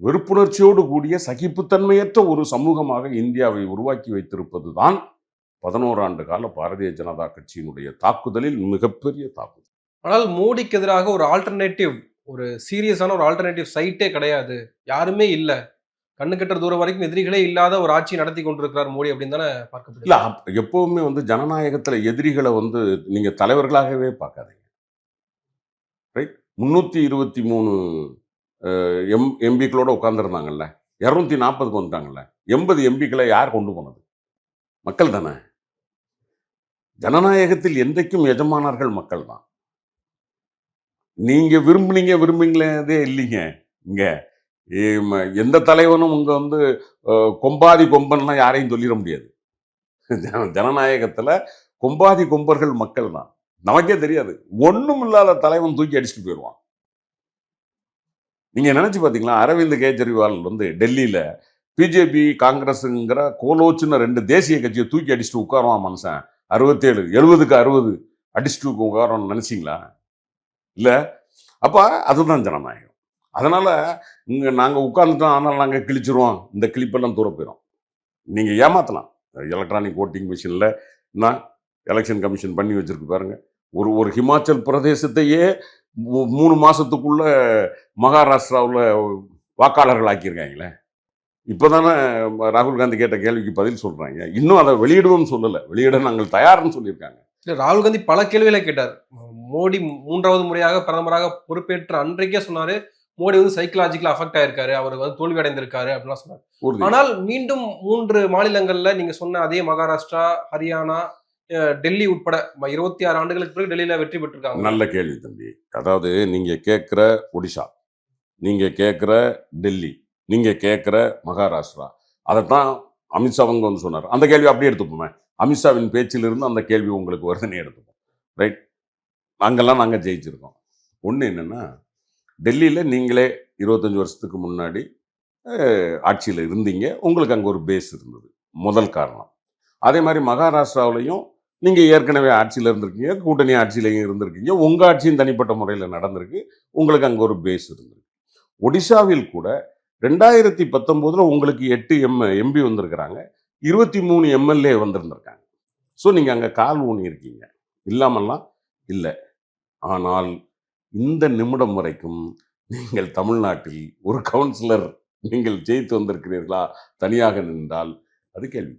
வெறுப்புணர்ச்சியோடு கூடிய சகிப்புத்தன்மையற்ற ஒரு சமூகமாக இந்தியாவை உருவாக்கி வைத்திருப்பது தான் 11 ஆண்டு கால பாரதிய ஜனதா கட்சியினுடைய தாக்குதலில் மிகப்பெரிய தாக்குதல். ஆனால் மோடிக்கு எதிராக ஒரு ஆல்டர்னேட்டிவ், ஒரு சீரியஸான ஒரு ஆல்டர்னேட்டிவ் சைட்டே கிடையாது. யாருமே இல்ல. கண்ணு கெட்டுற தூரம் வரைக்கும் எதிரிகளே இல்லாத ஒரு ஆட்சி நடத்தி கொண்டிருக்கிறார் மோடி அப்படின்னு தானே பார்க்கப்படுது. இல்ல எப்பவுமே ஜனநாயகத்துல எதிரிகளை நீங்க தலைவர்களாகவே பார்க்காதீங்க. ரைட்? 323 எம்பிக்களோட உட்கார்ந்துருந்தாங்கல்ல, 240க்கு வந்துட்டாங்கல்ல, 80 எம்பிக்களை யார் கொண்டு போனது? மக்கள் தானே. ஜனநாயகத்தில் என்றைக்கும் எஜமானர்கள் மக்கள் தான். நீங்க விரும்புனீங்களே இல்லைங்க. இங்க எந்த தலைவனும் கொம்பாதி கொம்பன்லாம் யாரையும் சொல்லிட முடியாது. ஜனநாயகத்துல கொம்பாதி கொம்பர்கள் மக்கள் தான். நமக்கே தெரியாது. ஒண்ணும் இல்லாத தலைவன் தூக்கி அடிச்சுட்டு போயிடுவான். நீங்க நினைச்சு பாத்தீங்களா? அரவிந்த் கெஜ்ரிவால் டெல்லியில பிஜேபி காங்கிரஸ்ங்கிற கோலோச்சுன்னு 2 தேசிய கட்சியை தூக்கி அடிச்சுட்டு உட்காருவான் மனுஷன். 67 70க்கு 60 அடிச்சுட்டு உட்காரோன்னு நினைச்சீங்களா? இல்ல. அப்ப அதுதான் ஜனநாயகம். அதனால இங்க நாங்க உட்கார்ந்துட்டோம், ஆனால் நாங்க கிழிச்சிருவோம், இந்த கிளிப்பெல்லாம் தூர போயிடும். நீங்க ஏமாத்தலாம். எலக்ட்ரானிக் ஓட்டிங் மிஷின்ல நான் எலெக்ஷன் கமிஷன் பண்ணி வச்சிருக்கு பாருங்க. ஒரு ஹிமாச்சல் பிரதேசத்தையே 3 மாசத்துக்குள்ள மகாராஷ்டிராவில் வாக்காளர்கள் ஆக்கியிருக்காங்களே. இப்போதானே ராகுல் காந்தி கேட்ட கேள்விக்கு பதில் சொல்றாங்க. இன்னும் அதை வெளியிடுவோம் சொல்லலை. வெளியிட நாங்கள் தயார்னு சொல்லியிருக்காங்க. ராகுல் காந்தி பல கேள்விகளை கேட்டார். மோடி 3வது முறையாக பிரதமராக பொறுப்பேற்ற அன்றைக்கே சொன்னாரு, மோடி சைக்கலாஜிக்கலா அஃபெக்ட் ஆயிருக்காரு, அவர் தோல்வி அடைந்திருக்காரு அப்படிலாம் சொன்னார். ஆனால் மீண்டும் 3 மாநிலங்கள்ல நீங்க சொன்ன அதே மகாராஷ்டிரா, ஹரியானா, டெல்லி உட்பட 26 ஆண்டுகளுக்கு பிறகு டெல்லியில வெற்றி பெற்றிருக்காங்க. நல்ல கேள்வி தம்பி. அதாவது நீங்க கேட்கிற ஒடிஷா, நீங்க கேட்கிற டெல்லி, நீங்க கேட்கிற மகாராஷ்டிரா, அதைத்தான் அமித்ஷா சொன்னார். அந்த கேள்வி அப்படியே எடுத்துப்போமே. அமித்ஷாவின் பேச்சிலிருந்து அந்த கேள்வி உங்களுக்கு வருதுன்னு எடுத்துப்போம். ரைட்? அங்கெல்லாம் நாங்கள் ஜெயிச்சிருக்கோம். ஒன்று என்னன்னா, டெல்லியில் நீங்களே 25 வருஷத்துக்கு முன்னாடி ஆட்சியில் இருந்தீங்க. உங்களுக்கு அங்கே ஒரு பேஸ் இருந்தது. முதல் காரணம். அதே மாதிரி மகாராஷ்டிராவிலையும் நீங்கள் ஏற்கனவே ஆட்சியில் இருந்திருக்கீங்க, கூட்டணி ஆட்சியிலையும் இருந்திருக்கீங்க. உங்கள் ஆட்சியும் தனிப்பட்ட முறையில் நடந்திருக்கு. உங்களுக்கு அங்கே ஒரு பேஸ் இருந்திருக்கு. ஒடிஷாவில் கூட 2019 உங்களுக்கு 8 எம்பி வந்திருக்கிறாங்க, 23 எம்எல்ஏ வந்திருந்திருக்காங்க. ஸோ நீங்கள் அங்கே கால் ஊனி இருக்கீங்க, இல்லாமல்லாம் இல்லை. ஆனால் இந்த நிமிடம் வரைக்கும் நீங்கள் தமிழ்நாட்டில் ஒரு கவுன்சிலர் நீங்கள் ஜெயித்து வந்திருக்கிறீர்களா தனியாக நின்றால் அது கேள்வி.